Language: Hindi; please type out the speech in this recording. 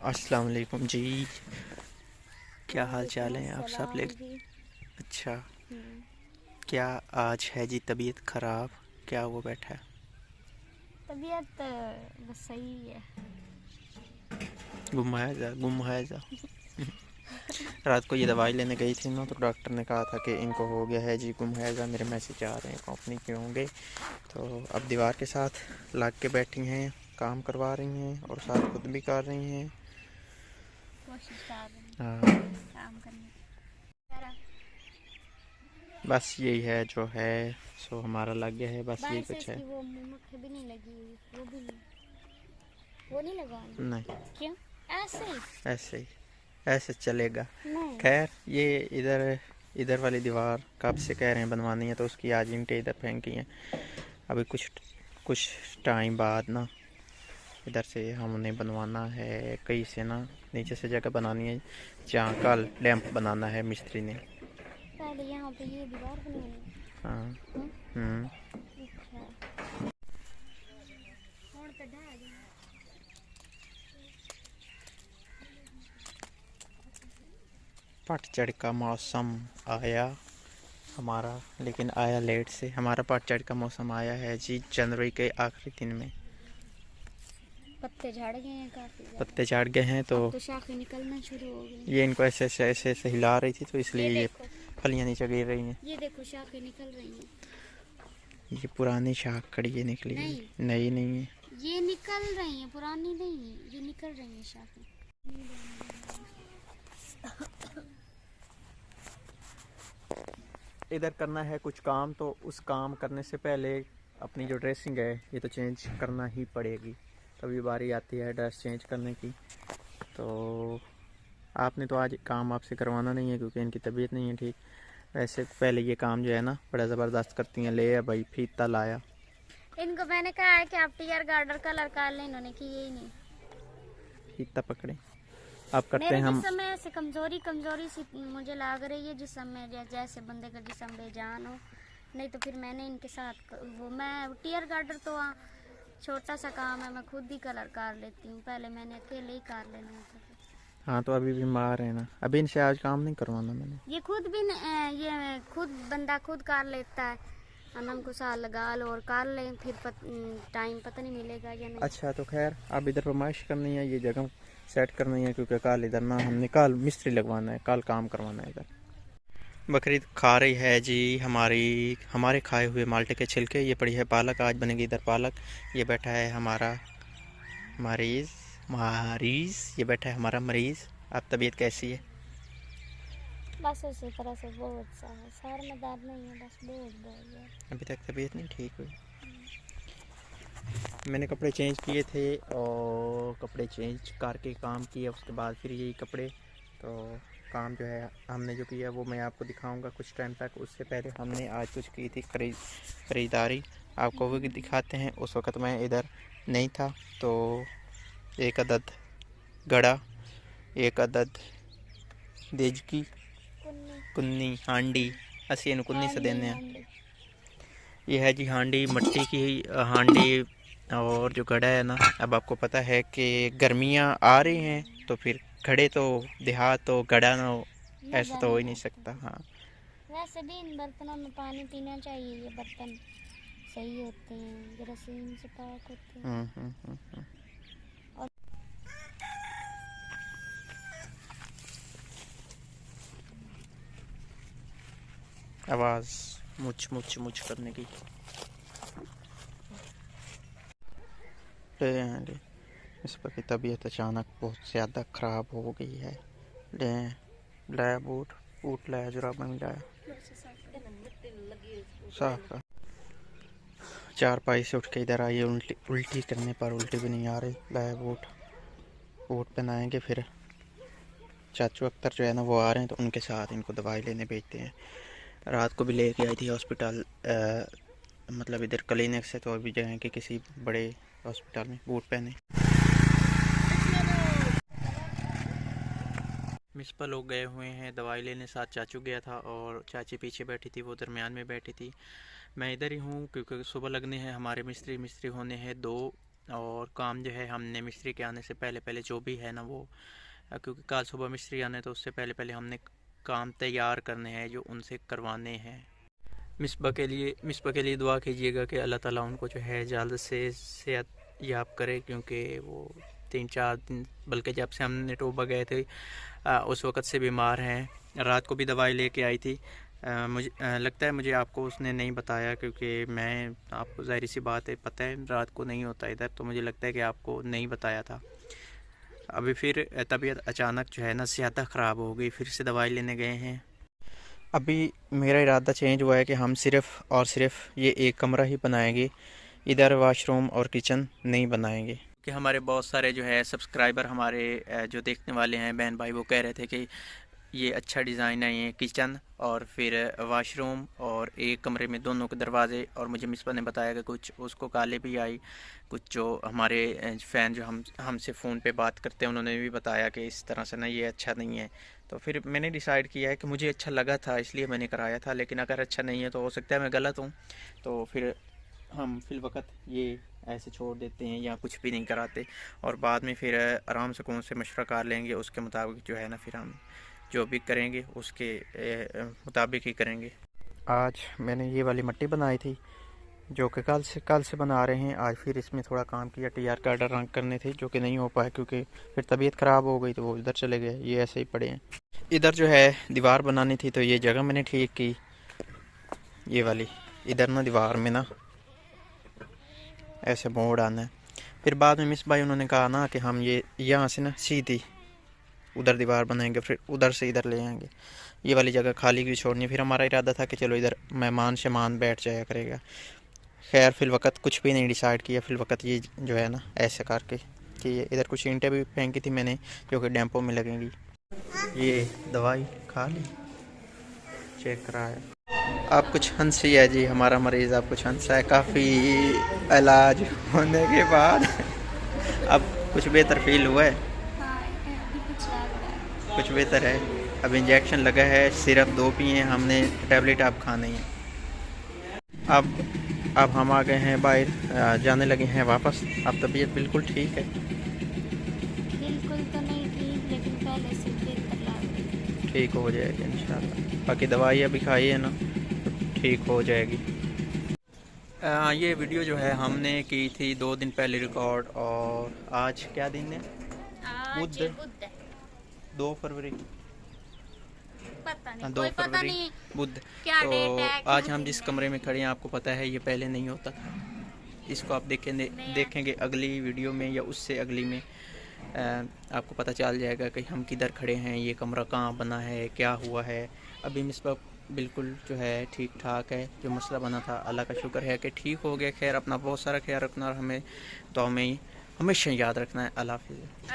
अस्सलाम वालेकुम जी। क्या हाल वालेकुम चाल है आप सब अस्सलाम लोग? जी। अच्छा। हम्म, क्या आज है जी तबीयत ख़राब? क्या हुआ बैठा है? तबीयत बस सही है। गुम है जा। रात को ये दवाई लेने गई थी ना, तो डॉक्टर ने कहा था कि इनको हो गया है जी गुम है जा। मेरे मैसेज आ रहे हैं कंपनी के होंगे। तो अब दीवार के साथ लग के बैठी हैं, काम करवा रही हैं और साथ खुद भी कर रही हैं। कोशिश कर रही हूँ हाँ, काम करने की। बस यही है जो है। सो हमारा लग गया है, बस यही बाहर से कुछ है। इसकी वो मुँह भी नहीं लगी हुई, वो भी नहीं, वो नहीं लगवानी। नहीं, क्यों? ऐसे ही ऐसे ही, ऐसे चलेगा। नहीं। खैर, ये इधर इधर वाली दीवार कब से कह रहे हैं बनवानी है, तो उसकी आज ईंटें इधर फेंकी हैं। अभी कुछ कुछ टाइम बाद ना इधर से हमने बनवाना है, कहीं से ना नीचे से जगह बनानी है जहाँ कल लैंप बनाना है मिस्त्री ने। पहले यहाँ पे ये दीवार बनवानी हाँ। है। हम्म। अच्छा, और तो ढह गई। पतझड़ का मौसम आया हमारा, लेकिन आया लेट से। हमारा पतझड़ का मौसम आया है जी जनवरी के आखिरी दिन में। पत्ते झड़ गए हैं काफी ज्यादा। पत्ते झाड़ गए हैं, तो अब तो शाखें निकलना शुरू हो गई। ये इनको ऐसे ऐसे हिला रही थी, तो ये इसलिए ये देखो, फलियाँ नीचे गिर रही हैं। ये देखो शाखें निकल रही हैं। ये पुरानी शाख खड़ी है, निकली हुई। नहीं, नई नहीं है। ये निकल रही हैं, पुरानी नहीं है, ये निकल रही हैं शाखें। इधर करना है कुछ काम, तो उस काम करने से पहले अपनी जो ड्रेसिंग है ये तो चेंज करना ही पड़ेगी। कभी बारी आती है ड्रेस चेंज करने की। तो आपने तो आज काम आपसे करवाना नहीं है क्योंकि इनकी तबीयत नहीं है ठीक। वैसे पहले ये काम जो है ना बड़ा ज़बरदस्त करती हैं। ले भाई फीता लाया। इनको मैंने कहा है कि आप टीयर गार्डर कलर कर लें, इन्होंने की यही नहीं। फीता पकड़े अब करते मेरे हैं हम। जिस्म में ऐसे कमजोरी कमजोरी सी मुझे लग रही है, जिस्म में जैसे बंदे का जिस्म बेजान हो। नहीं तो फिर मैंने इनके साथ वो मैं टीयर गार्डर तो छोटा सा काम है, मैं खुद ही कलर कर लेती हूँ। पहले मैंने अकेले ही कर लेना था। हाँ, तो अभी बीमार है ना, अभी इनसे आज काम नहीं करवाना मैंने। ये खुद भी ये खुद बंदा खुद कर लेता है। अनम को साल लगा लो और कर लें, फिर टाइम पता नहीं मिलेगा या नहीं। अच्छा, तो खैर अब इधर फरमाइश करनी है, ये जगह सेट करनी है क्योंकि कल इधर ना हमने कल मिस्त्री लगवाना है, कल काम करवाना है इधर। बकरी खा रही है जी हमारे खाए हुए माल्टे के छिलके। ये पड़ी है पालक, आज बनेगी इधर पालक। ये बैठा है हमारा मरीज़। मरीज़ ये बैठा है हमारा मरीज़। अब तबीयत कैसी है? बस उसी तरह से बहुत सा है, सर में दर्द नहीं है, बस बहुत बहुत है। अभी तक तबीयत नहीं ठीक हुई। मैंने कपड़े चेंज किए थे और कपड़े चेंज करके काम किया, उसके बाद फिर यही कपड़े। तो काम जो है हमने जो किया वो मैं आपको दिखाऊंगा कुछ टाइम तक। उससे पहले हमने आज कुछ की थी खरीदारी, आपको वो भी दिखाते हैं। उस वक़्त मैं इधर नहीं था। तो एक अदद गड़ा, एक अदद देजकी कुन्नी कुन्नी हांडी, असी इन कुन्नी से हांडी देने। हांडी। ये है जी हांडी, मिट्टी की हांडी। और जो घड़ा है ना, अब आपको पता है कि गर्मियाँ आ रही हैं, तो फिर घड़े तो देहात तो घड़ा ना हो, ऐसा मज़ा तो हो ही नहीं नहीं आता। सकता। हाँ। वैसे भी इन बर्तनों में पानी पीना चाहिए, ये बर्तन सही होते हैं, जरासीम से पाक होते हैं। हम्म हम्म हम्म हम्म। और आवाज़ मुच मुच मुच करने की। ले हैं ले, इस पर की तबीयत अचानक बहुत ज़्यादा ख़राब हो गई है। ले लाया बूट, बूट लाया, जुराबा में लाया, साफ का। चार पाई से उठ के इधर आइए, उल्टी उल्टी करने पर उल्टी भी नहीं आ रही। लाया बूट, बूट पहनाएंगे। फिर चाचू अख्तर जो है ना वो आ रहे हैं, तो उनके साथ इनको दवाई लेने भेजते हैं। रात को भी लेके आई थी हॉस्पिटल, मतलब इधर क्लिनिक से। तो अभी जाएंगे किसी बड़े हॉस्पिटल में। बूट पहने मिसपा लोग गए हुए हैं दवाई लेने, साथ चाचू गया था और चाची पीछे बैठी थी, वो दरमियान में बैठी थी। मैं इधर ही हूँ क्योंकि सुबह लगने हैं हमारे मिस्त्री होने हैं दो। और काम जो है हमने मिस्त्री के आने से पहले पहले जो भी है ना वो, क्योंकि कल सुबह मिस्त्री आने तो उससे पहले पहले हमने काम तैयार करने हैं जो उनसे करवाने हैं। मिसबा के लिए दुआ कीजिएगा कि अल्लाह ताला उनको जो है जल्द से सेहत याब करे, क्योंकि वो 3-4 दिन, बल्कि जब से हमने टोबा गए थे उस वक़्त से बीमार हैं। रात को भी दवाई लेके आई थी। मुझे लगता है मुझे आपको उसने नहीं बताया, क्योंकि मैं आपको ज़ाहिर सी बात है पता है रात को नहीं होता इधर, तो मुझे लगता है कि आपको नहीं बताया था। अभी फिर तबीयत अचानक जो है ना ज़्यादा ख़राब हो गई, फिर से दवाई लेने गए हैं। अभी मेरा इरादा चेंज हुआ है कि हम सिर्फ़ और सिर्फ ये एक कमरा ही बनाएंगे, इधर वॉशरूम और किचन नहीं बनाएंगे। कि हमारे बहुत सारे जो है सब्सक्राइबर हमारे जो देखने वाले हैं बहन भाई, वो कह रहे थे कि ये अच्छा डिज़ाइन है, ये किचन और फिर वॉशरूम और एक कमरे में दोनों के दरवाजे। और मुझे मिसबा ने बताया कि कुछ उसको काले भी आई, कुछ जो हमारे फ़ैन जो हमसे फ़ोन पे बात करते हैं उन्होंने भी बताया कि इस तरह से ना ये अच्छा नहीं है। तो फिर मैंने डिसाइड किया है कि मुझे अच्छा लगा था इसलिए मैंने कराया था, लेकिन अगर अच्छा नहीं है तो हो सकता है मैं गलत हूँ, तो फिर हम फिलवक़्त ये ऐसे छोड़ देते हैं या कुछ भी नहीं कराते, और बाद में फिर आराम से कौन से मशवरा कर लेंगे, उसके मुताबिक जो है ना फिर हम जो भी करेंगे उसके मुताबिक ही करेंगे। आज मैंने ये वाली मट्टी बनाई थी जो कि कल से बना रहे हैं। आज फिर इसमें थोड़ा काम किया, टीआर कार्डर रंग करने थे जो कि नहीं हो पाए, क्योंकि फिर तबीयत ख़राब हो गई तो वो इधर चले गए, ये ऐसे ही पड़े हैं। इधर जो है दीवार बनानी थी तो ये जगह मैंने ठीक की, ये वाली इधर ना दीवार में ना ऐसे मोड़ आना है। फिर बाद में मिस भाई उन्होंने कहा ना कि हम ये यहाँ से ना सीधी उधर दीवार बनाएंगे, फिर उधर से इधर ले आएंगे, ये वाली जगह खाली भी छोड़नी। फिर हमारा इरादा था कि चलो इधर मेहमान शेमान बैठ जाया करेगा। खैर फिलवक़्त कुछ भी नहीं डिसाइड किया, फिलवक़्त ये जो है ना ऐसे करके कि इधर कुछ ईंटें भी फेंकी थी मैंने जो कि डैम्पों में लगेंगी। ये दवाई खा ली, चेक कराया। आप कुछ हंसी है जी, हमारा मरीज़ आप कुछ हंसा है, काफ़ी इलाज होने के बाद अब कुछ बेहतर फील हुआ है, कुछ बेहतर है। अब इंजेक्शन लगा है, सिरप 2 पिए हमने, टैबलेट आप खाने हैं। अब हम आ गए हैं बाहर, जाने लगे हैं वापस। अब तबीयत बिल्कुल ठीक है? बिल्कुल तो नहीं ठीक, लेकिन पहले से बेहतर लग रही है। ठीक हो जाएगी इंशाल्लाह। बाकी दवाई अभी खाई है ना तो ठीक हो जाएगी। ये वीडियो जो है हमने की थी 2 दिन पहले रिकॉर्ड, और आज क्या दिन है? आज बुध 2 फरवरी, पता नहीं, 2 कोई पता फरवरी नहीं बुध। क्या तो डेट है, आज हम जिस कमरे में खड़े हैं आपको पता है ये पहले नहीं होता था। इसको आप देखेंगे अगली वीडियो में या उससे अगली में, आपको पता चल जाएगा कि हम किधर खड़े हैं, ये कमरा कहाँ बना है, क्या हुआ है। अभी मिसबा बिल्कुल जो है ठीक ठाक है, जो मसला बना था अल्लाह का शुक्र है कि ठीक हो गया। खैर अपना बहुत सारा ख्याल रखना और हमें दुआ में हमेशा याद रखना है। अल्लाह हाफ़िज़।